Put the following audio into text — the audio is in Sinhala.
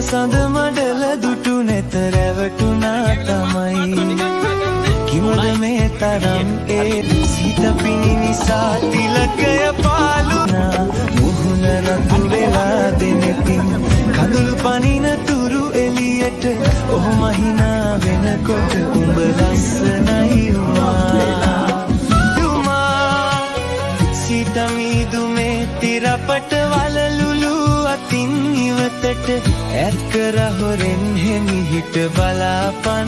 සඳ මඩල දුටු නැත රැවටුණා තමයි කිමද මේ තරම් සීත පිණි නිසා තිලකය පාලුනා මුහුණ රතු වෙලා දෙනෙතින් කඳුළු පනින තුරු එළියට ඔහු මහිනා වෙනකොට උඹ ලස්සනයි දුමා සීතමීදුමේ තිරපට වලලුලු අතින් ඉවතට ඇත් කර හොරෙන් හෙමිහිට බලාපන්